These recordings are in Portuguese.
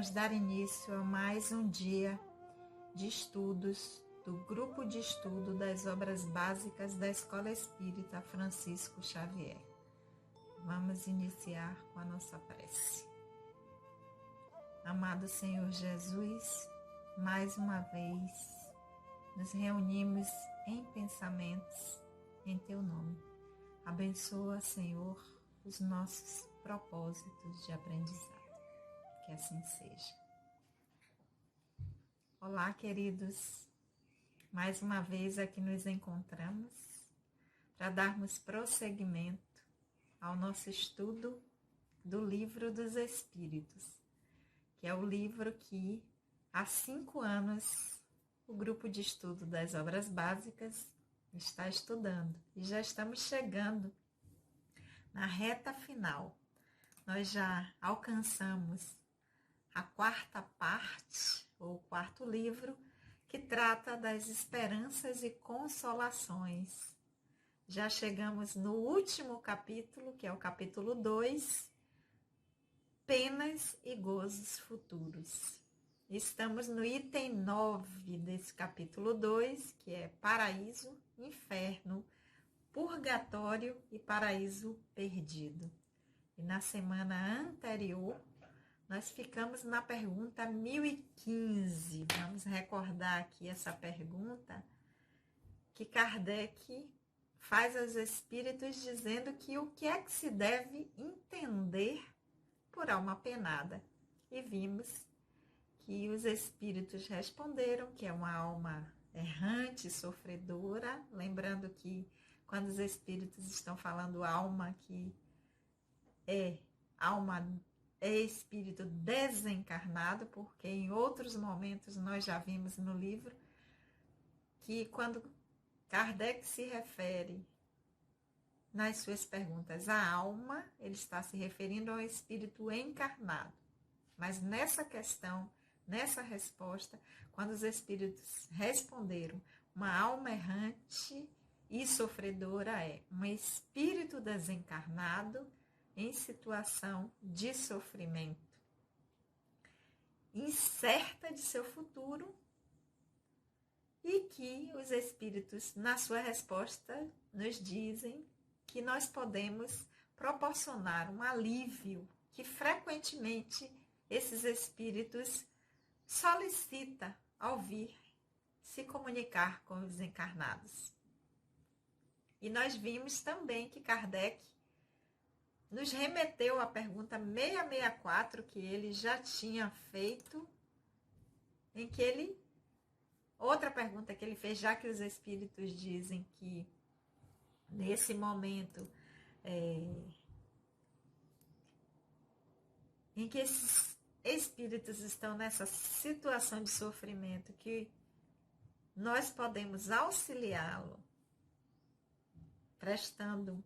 vamos dar início a mais um dia de estudos do Grupo de Estudo das Obras Básicas da Escola Espírita Francisco Xavier. Vamos iniciar com a nossa prece. Amado Senhor Jesus, mais uma vez nos reunimos em pensamentos em Teu nome. Abençoa, Senhor, os nossos propósitos de aprendizado. Que assim seja. Olá, queridos. Mais uma vez aqui nos encontramos para darmos prosseguimento ao nosso estudo do Livro dos Espíritos, que é o livro que há 5 anos o Grupo de Estudo das Obras Básicas está estudando. E já estamos chegando na reta final. Nós já alcançamos a 4ª parte, ou o 4º livro, que trata das esperanças e consolações. Já chegamos no último capítulo, que é o capítulo 2, penas e gozos futuros. Estamos no item 9 desse capítulo 2, que é paraíso, inferno, purgatório e paraíso perdido. E na semana anterior, nós ficamos na pergunta 1015. Vamos recordar aqui essa pergunta que Kardec faz aos espíritos dizendo que o que é que se deve entender por alma penada. E vimos que os espíritos responderam que é uma alma errante, sofredora. Lembrando que quando os espíritos estão falando alma, que é espírito desencarnado, porque em outros momentos nós já vimos no livro que quando Kardec se refere nas suas perguntas à alma, ele está se referindo ao espírito encarnado. Mas nessa questão, nessa resposta, quando os espíritos responderam uma alma errante e sofredora é um espírito desencarnado em situação de sofrimento, incerta de seu futuro, e que os espíritos, na sua resposta, nos dizem que nós podemos proporcionar um alívio que frequentemente esses espíritos solicitam ao vir se comunicar com os encarnados. E nós vimos também que Kardec nos remeteu à pergunta 664, que ele já tinha feito, em que ele, outra pergunta que ele fez, já que os espíritos dizem que nesse momento em que esses espíritos estão nessa situação de sofrimento, que nós podemos auxiliá-lo prestando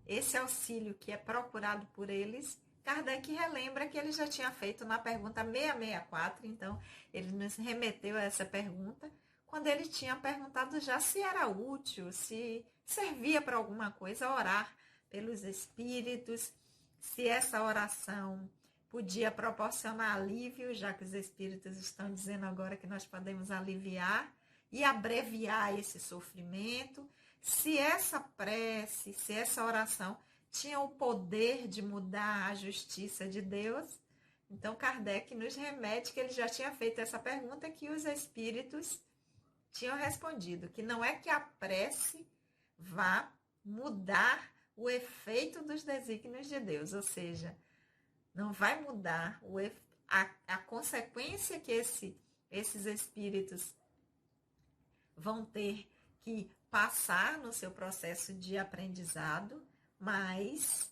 esse auxílio que é procurado por eles. Kardec relembra que ele já tinha feito na pergunta 664, então ele nos remeteu a essa pergunta, quando ele tinha perguntado já se era útil, se servia para alguma coisa orar pelos espíritos, se essa oração podia proporcionar alívio, já que os espíritos estão dizendo agora que nós podemos aliviar e abreviar esse sofrimento, se essa prece, se essa oração tinha o poder de mudar a justiça de Deus. Então Kardec nos remete que ele já tinha feito essa pergunta, que os espíritos tinham respondido, que não é que a prece vá mudar o efeito dos desígnios de Deus, ou seja, não vai mudar a consequência que esses espíritos vão ter que passar no seu processo de aprendizado, mas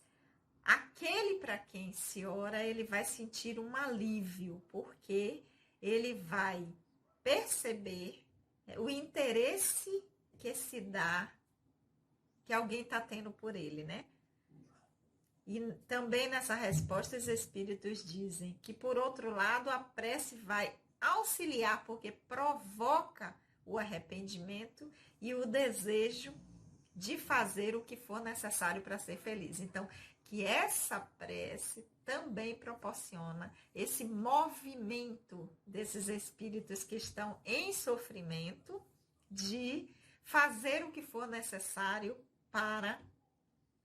aquele para quem se ora, ele vai sentir um alívio, porque ele vai perceber o interesse que se dá, que alguém está tendo por ele, né? E também nessa resposta os espíritos dizem que, por outro lado, a prece vai auxiliar, porque provoca o arrependimento e o desejo de fazer o que for necessário para ser feliz. Então, que essa prece também proporciona esse movimento desses espíritos que estão em sofrimento de fazer o que for necessário para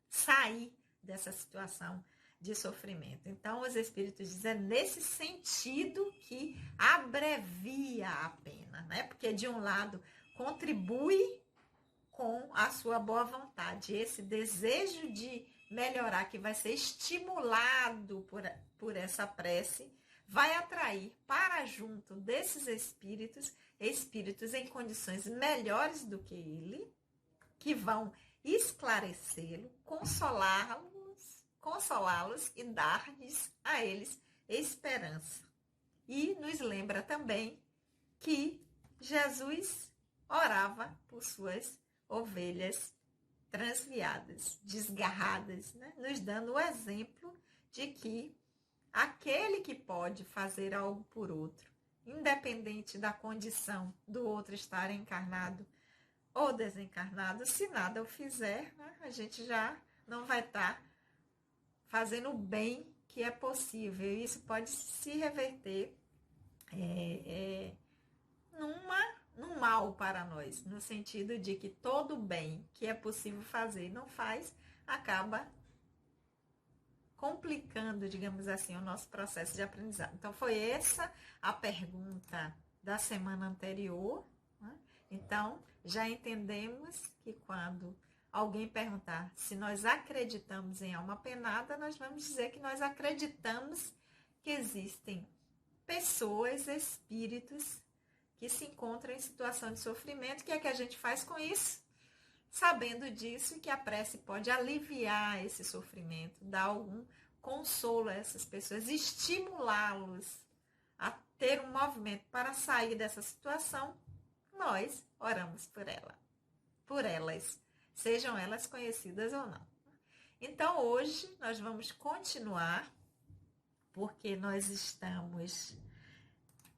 sair dessa situação de sofrimento. Então, os espíritos dizem, é nesse sentido que abrevia a pena, né? Porque, de um lado, contribui com a sua boa vontade, esse desejo de melhorar, que vai ser estimulado por essa prece, vai atrair para junto desses espíritos, espíritos em condições melhores do que ele, que vão esclarecê-lo, consolá-los e dar-lhes a eles esperança. E nos lembra também que Jesus orava por suas ovelhas transviadas, desgarradas, né? Nos dando o exemplo de que aquele que pode fazer algo por outro, independente da condição do outro estar encarnado ou desencarnado, se nada o fizer, né, a gente já não vai estar fazendo o bem que é possível. Isso pode se reverter num mal para nós, no sentido de que todo bem que é possível fazer e não faz, acaba complicando, digamos assim, o nosso processo de aprendizado. Então, foi essa a pergunta da semana anterior, né? Então, já entendemos que quando alguém perguntar se nós acreditamos em alma penada, nós vamos dizer que nós acreditamos que existem pessoas, espíritos que se encontram em situação de sofrimento. O que é que a gente faz com isso? Sabendo disso, que a prece pode aliviar esse sofrimento, dar algum consolo a essas pessoas, estimulá-los a ter um movimento para sair dessa situação, nós oramos por elas, sejam elas conhecidas ou não. Então, hoje nós vamos continuar, porque nós estamos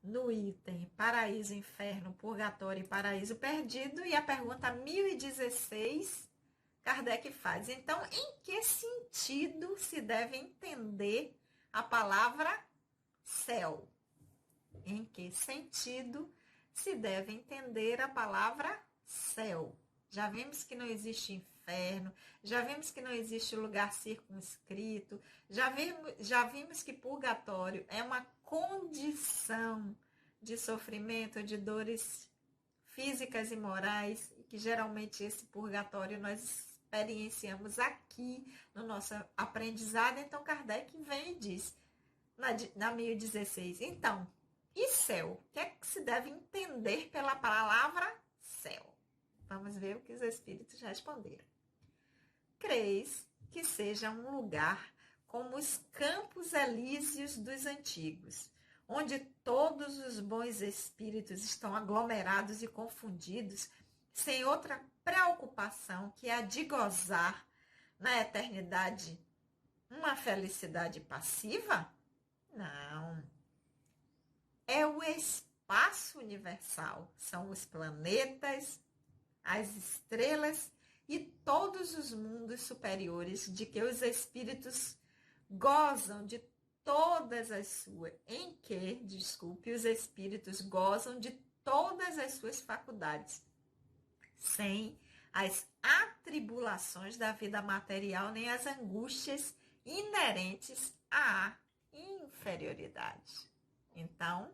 no item Paraíso, Inferno, Purgatório e Paraíso Perdido, e a pergunta 1016, Kardec faz. Então, em que sentido se deve entender a palavra céu? Em que sentido se deve entender a palavra céu? Já vimos que não existe inferno, já vimos que não existe lugar circunscrito, já vimos que purgatório é uma condição de sofrimento, de dores físicas e morais, e que geralmente esse purgatório nós experienciamos aqui no nosso aprendizado. Então, Kardec vem e diz, na 1016, então, e céu? O que é que se deve entender pela palavra céu? Vamos ver o que os espíritos responderam. Creis que seja um lugar como os campos elíseos dos antigos, onde todos os bons espíritos estão aglomerados e confundidos, sem outra preocupação que a de gozar na eternidade uma felicidade passiva? Não. É o espaço universal, são os planetas, as estrelas e todos os mundos superiores de que os espíritos gozam de todas as suas, os espíritos gozam de todas as suas faculdades, sem as atribulações da vida material, nem as angústias inerentes à inferioridade. Então,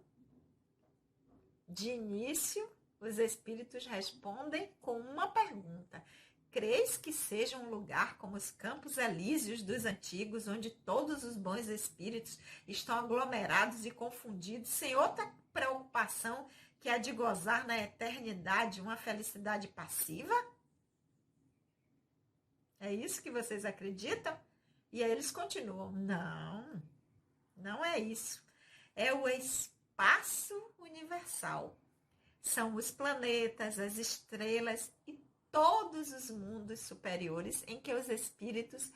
de início, os espíritos respondem com uma pergunta. Creis que seja um lugar como os campos elíseos dos antigos, onde todos os bons espíritos estão aglomerados e confundidos, sem outra preocupação que a de gozar na eternidade uma felicidade passiva? É isso que vocês acreditam? E aí eles continuam. Não é isso. É o espaço universal. São os planetas, as estrelas e todos os mundos superiores em que os espíritos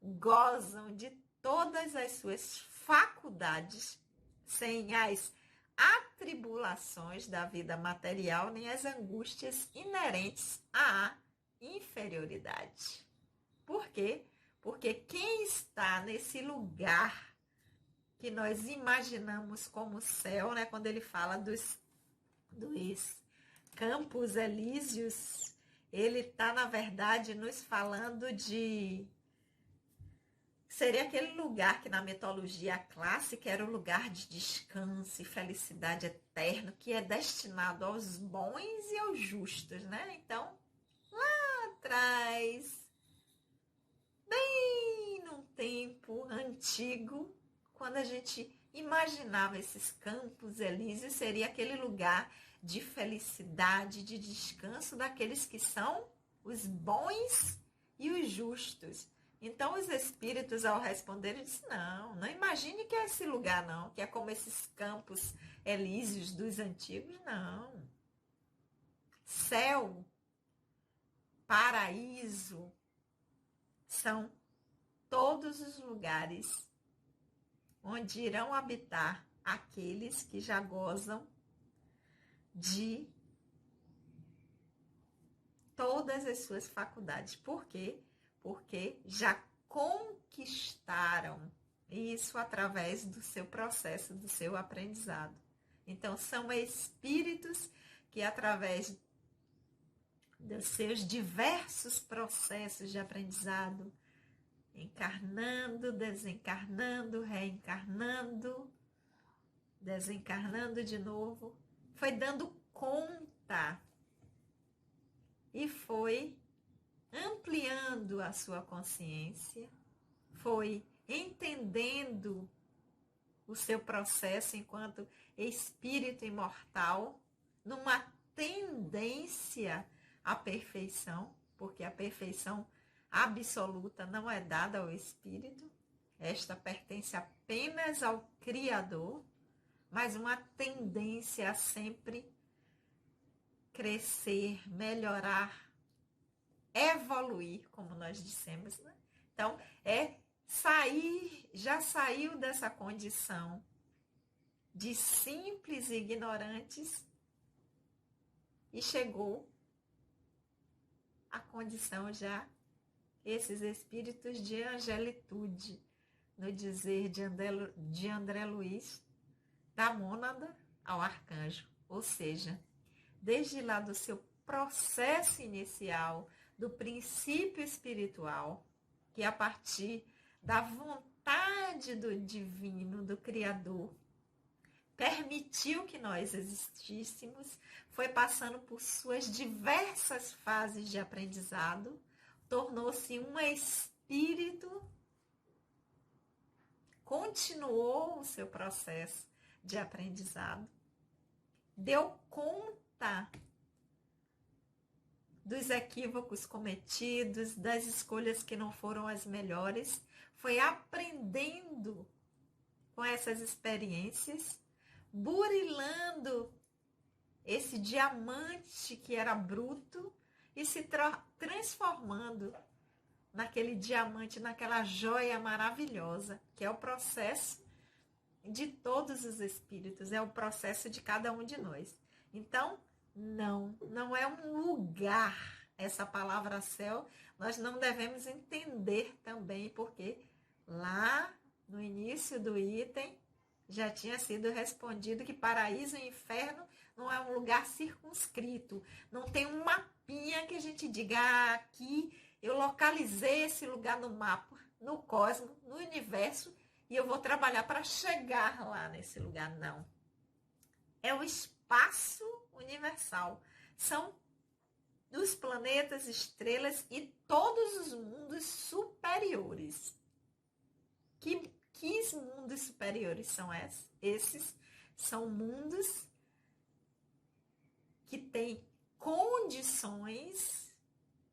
gozam de todas as suas faculdades, sem as atribulações da vida material, nem as angústias inerentes à inferioridade. Por quê? Porque quem está nesse lugar que nós imaginamos como céu, né? Quando ele fala dos campos elíseos, ele está, na verdade, nos falando de... Seria aquele lugar que na mitologia clássica era o lugar de descanso e felicidade eterno, que é destinado aos bons e aos justos, né? Então, lá atrás, bem num tempo antigo, quando a gente imaginava esses campos elíseos, seria aquele lugar de felicidade, de descanso daqueles que são os bons e os justos. Então os espíritos, ao responder, disseram, não imagine que é esse lugar não, que é como esses campos elíseos dos antigos, não. Céu, paraíso, são todos os lugares onde irão habitar aqueles que já gozam de todas as suas faculdades. Por quê? Porque já conquistaram isso através do seu processo, do seu aprendizado. Então, são espíritos que, através dos seus diversos processos de aprendizado, encarnando, desencarnando, reencarnando, desencarnando de novo, foi dando conta e foi ampliando a sua consciência, foi entendendo o seu processo enquanto espírito imortal, numa tendência à perfeição, porque a perfeição absoluta não é dada ao espírito, esta pertence apenas ao Criador, mas uma tendência a sempre crescer, melhorar, evoluir, como nós dissemos, né? Então, já saiu dessa condição de simples ignorantes e chegou à condição já, esses espíritos de angelitude, no dizer de André Luiz, da mônada ao arcanjo, ou seja, desde lá do seu processo inicial, do princípio espiritual, que a partir da vontade do divino, do Criador, permitiu que nós existíssemos, foi passando por suas diversas fases de aprendizado, tornou-se um espírito, continuou o seu processo de aprendizado, deu conta dos equívocos cometidos, das escolhas que não foram as melhores, foi aprendendo com essas experiências, burilando esse diamante que era bruto e se transformando naquele diamante, naquela joia maravilhosa, que é o processo de todos os espíritos, é o processo de cada um de nós. Então, não é um lugar, essa palavra céu, nós não devemos entender também, porque lá no início do item já tinha sido respondido que paraíso e inferno não é um lugar circunscrito, não tem um mapinha que a gente diga, aqui eu localizei esse lugar no mapa, no cosmos, no universo, e eu vou trabalhar para chegar lá nesse lugar. Não. É o espaço universal. São os planetas, estrelas e todos os mundos superiores. Que mundos superiores são esses? Esses são mundos que têm condições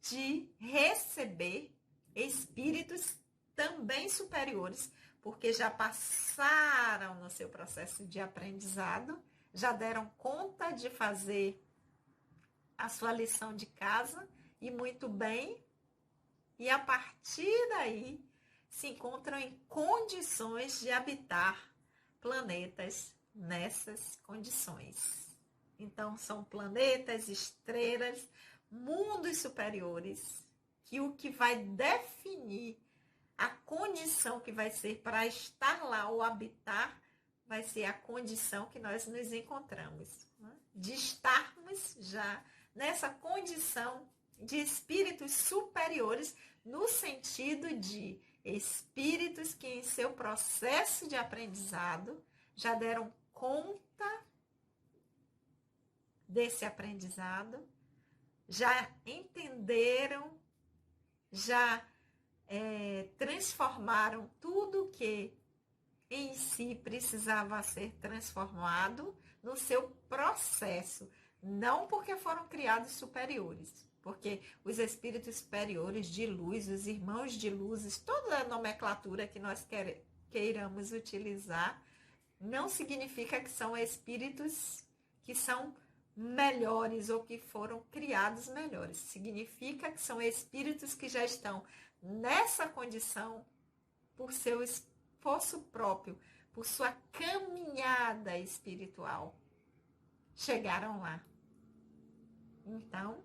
de receber espíritos também superiores, porque já passaram no seu processo de aprendizado, já deram conta de fazer a sua lição de casa, e muito bem, e a partir daí se encontram em condições de habitar planetas nessas condições. Então, são planetas, estrelas, mundos superiores, que o que vai definir a condição que vai ser para estar lá ou habitar, vai ser a condição que nós nos encontramos, né? De estarmos já nessa condição de espíritos superiores, no sentido de espíritos que em seu processo de aprendizado já deram conta desse aprendizado, já entenderam, já transformaram tudo que em si precisava ser transformado no seu processo, não porque foram criados superiores, porque os espíritos superiores de luz, os irmãos de luzes, toda a nomenclatura que nós queiramos utilizar, não significa que são espíritos que são melhores ou que foram criados melhores. Significa que são espíritos que já estão nessa condição por seu esforço próprio, por sua caminhada espiritual. Chegaram lá. Então,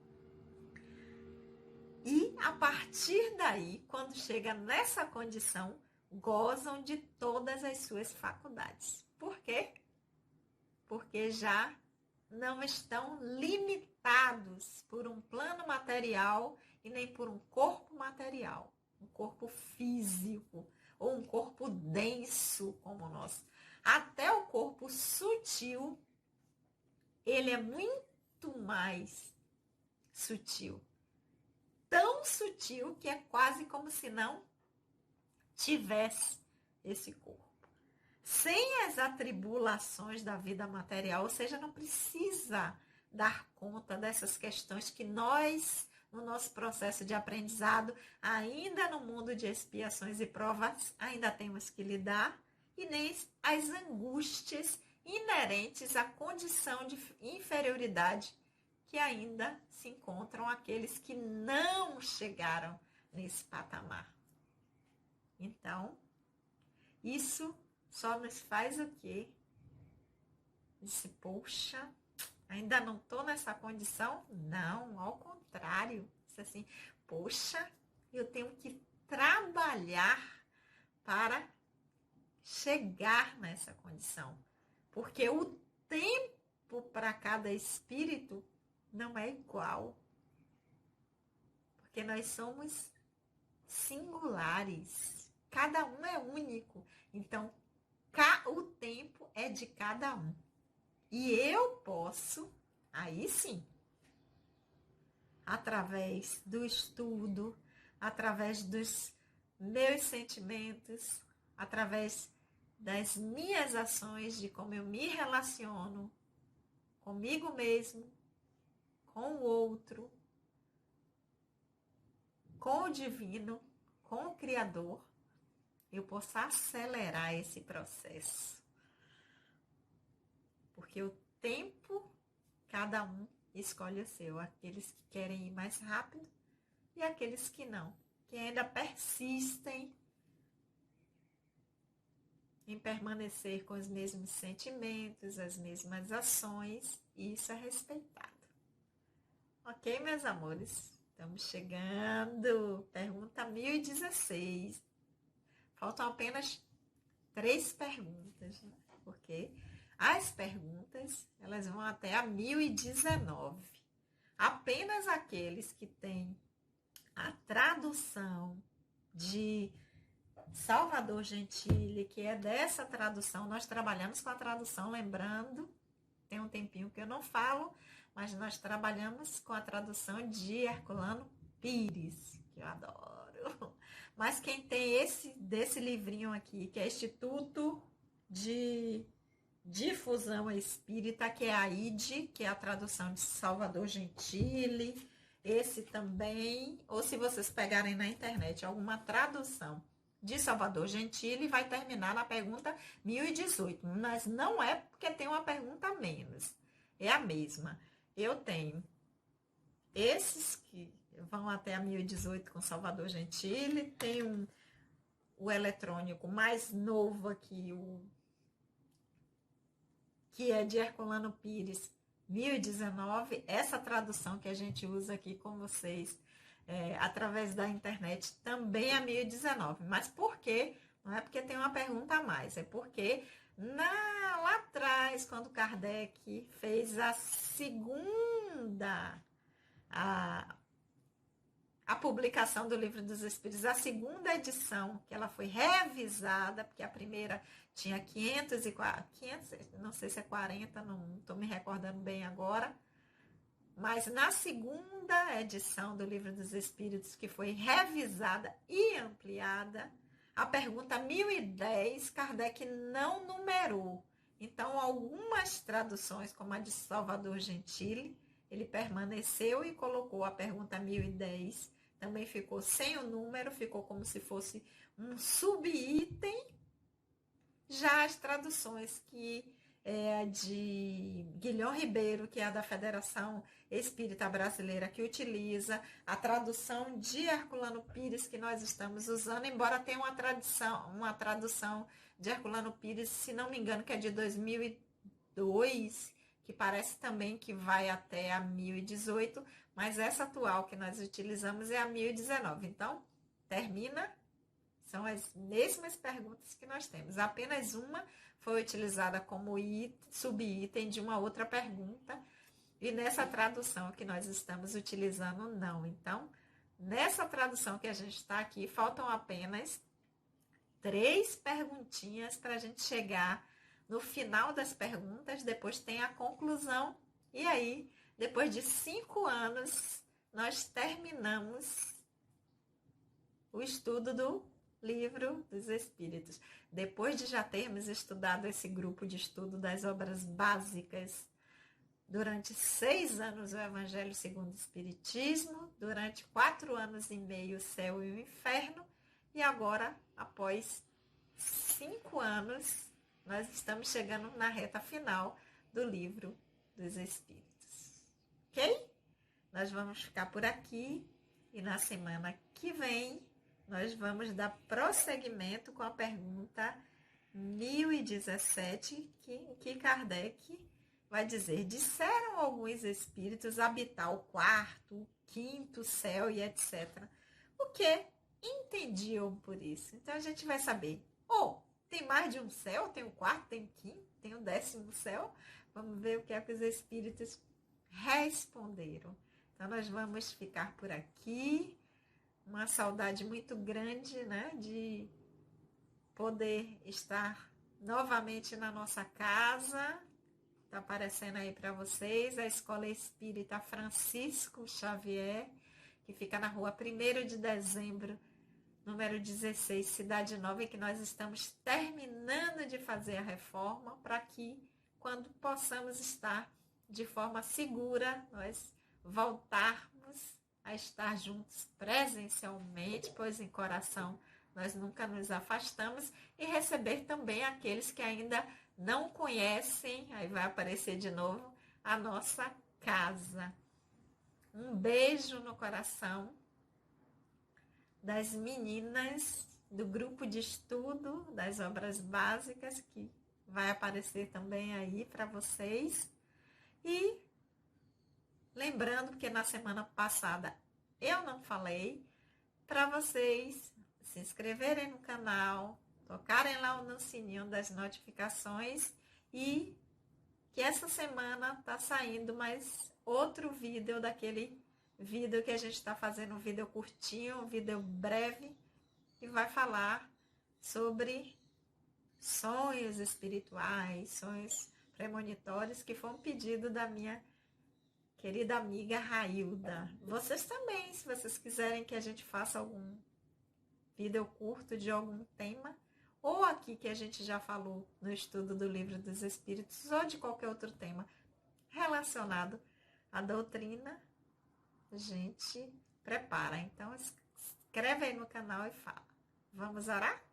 e a partir daí, quando chega nessa condição, gozam de todas as suas faculdades. Por quê? Porque já não estão limitados por um plano material e nem por um corpo material, um corpo físico ou um corpo denso como o nosso. Até o corpo sutil, ele é muito mais sutil. Tão sutil que é quase como se não tivesse esse corpo. Sem as atribulações da vida material, ou seja, não precisa dar conta dessas questões que nós, no nosso processo de aprendizado, ainda no mundo de expiações e provas, ainda temos que lidar, e nem as angústias inerentes à condição de inferioridade que ainda se encontram aqueles que não chegaram nesse patamar. Então, isso só nos faz o quê? Disse, poxa, ainda não estou nessa condição? Não, ao contrário. Disse assim, poxa, eu tenho que trabalhar para chegar nessa condição. Porque o tempo para cada espírito não é igual. Porque nós somos singulares. Cada um é único. Então, o tempo é de cada um. E eu posso, aí sim, através do estudo, através dos meus sentimentos, através das minhas ações, de como eu me relaciono comigo mesmo, com o outro, com o divino, com o Criador, eu posso acelerar esse processo. Porque o tempo, cada um escolhe o seu. Aqueles que querem ir mais rápido e aqueles que não. Que ainda persistem em permanecer com os mesmos sentimentos, as mesmas ações. E isso é respeitado. Ok, meus amores? Estamos chegando. Pergunta 1016. Faltam apenas 3 perguntas, né? Porque as perguntas, elas vão até a 1019. Apenas aqueles que têm a tradução de Salvador Gentili, que é dessa tradução, nós trabalhamos com a tradução, lembrando, tem um tempinho que eu não falo, mas nós trabalhamos com a tradução de Herculano Pires, que eu adoro. Mas quem tem desse livrinho aqui, que é Instituto de Difusão Espírita, que é a ID, que é a tradução de Salvador Gentili, esse também, ou se vocês pegarem na internet alguma tradução de Salvador Gentili, vai terminar na pergunta 1018, mas não é porque tem uma pergunta a menos, é a mesma. Eu tenho esses que vão até a 1018 com Salvador Gentili, tem o eletrônico mais novo aqui, que é de Herculano Pires, 1019, essa tradução que a gente usa aqui com vocês através da internet também a 1019. Mas por quê? Não é porque tem uma pergunta a mais, é porque lá atrás, quando Kardec fez a segunda, a publicação do Livro dos Espíritos, a segunda edição, que ela foi revisada, porque a primeira tinha 500, não sei se é 40, não estou me recordando bem agora, mas na segunda edição do Livro dos Espíritos, que foi revisada e ampliada, a pergunta 1010, Kardec não numerou. Então, algumas traduções, como a de Salvador Gentili, ele permaneceu e colocou a pergunta 1010. Também ficou sem o número, ficou como se fosse um subitem. Já as traduções que é de Guilhom Ribeiro, que é a da Federação Espírita Brasileira, que utiliza a tradução de Herculano Pires, que nós estamos usando, embora tenha uma tradução de Herculano Pires, se não me engano, que é de 2002, que parece também que vai até a 1018, mas essa atual que nós utilizamos é a 1019. Então, termina. São as mesmas perguntas que nós temos. Apenas uma foi utilizada como subitem de uma outra pergunta. E nessa tradução que nós estamos utilizando, não. Então, nessa tradução que a gente está aqui, faltam apenas 3 perguntinhas para a gente chegar no final das perguntas. Depois tem a conclusão. E aí, depois de 5 anos, nós terminamos o estudo do Livro dos Espíritos. Depois de já termos estudado esse grupo de estudo das obras básicas, durante 6 anos o Evangelho segundo o Espiritismo, durante 4 anos e meio o Céu e o Inferno, e agora, após 5 anos, nós estamos chegando na reta final do Livro dos Espíritos. Ok? Nós vamos ficar por aqui e na semana que vem nós vamos dar prosseguimento com a pergunta 1017, que Kardec vai dizer: disseram alguns espíritos habitar o quarto, o quinto céu e etc. O que entendiam por isso? Então a gente vai saber, tem mais de um céu? Tem o quarto, tem o quinto, tem o 10º céu? Vamos ver o que é que os espíritos responderam. Então nós vamos ficar por aqui. Uma saudade muito grande, né, de poder estar novamente na nossa casa. Está aparecendo aí para vocês a Escola Espírita Francisco Xavier, que fica na rua 1º de dezembro, número 16, Cidade Nova, em que nós estamos terminando de fazer a reforma para que, quando possamos estar de forma segura, nós voltarmos a estar juntos presencialmente, pois em coração nós nunca nos afastamos, e receber também aqueles que ainda não conhecem, aí vai aparecer de novo, a nossa casa. Um beijo no coração das meninas do grupo de estudo das obras básicas, que vai aparecer também aí para vocês. E lembrando que na semana passada eu não falei, para vocês se inscreverem no canal, tocarem lá no sininho das notificações, e que essa semana tá saindo mais outro vídeo daquele vídeo que a gente está fazendo, um vídeo curtinho, um vídeo breve, que vai falar sobre sonhos espirituais, sonhos premonitórios, que foi um pedido da minha querida amiga Railda. Vocês também, se vocês quiserem que a gente faça algum vídeo curto de algum tema, ou aqui que a gente já falou no estudo do Livro dos Espíritos, ou de qualquer outro tema relacionado à doutrina, a gente prepara. Então, escreve aí no canal e fala. Vamos orar?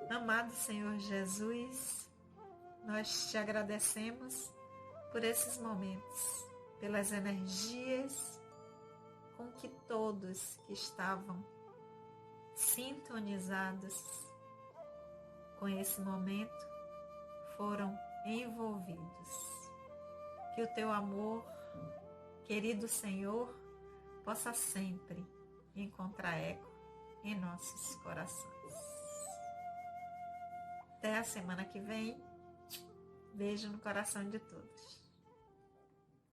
Amado Senhor Jesus, nós te agradecemos por esses momentos, pelas energias com que todos que estavam sintonizados com esse momento foram envolvidos. Que o teu amor, querido Senhor possa sempre encontrar eco em nossos corações. Até a semana que vem. Beijo no coração de todos.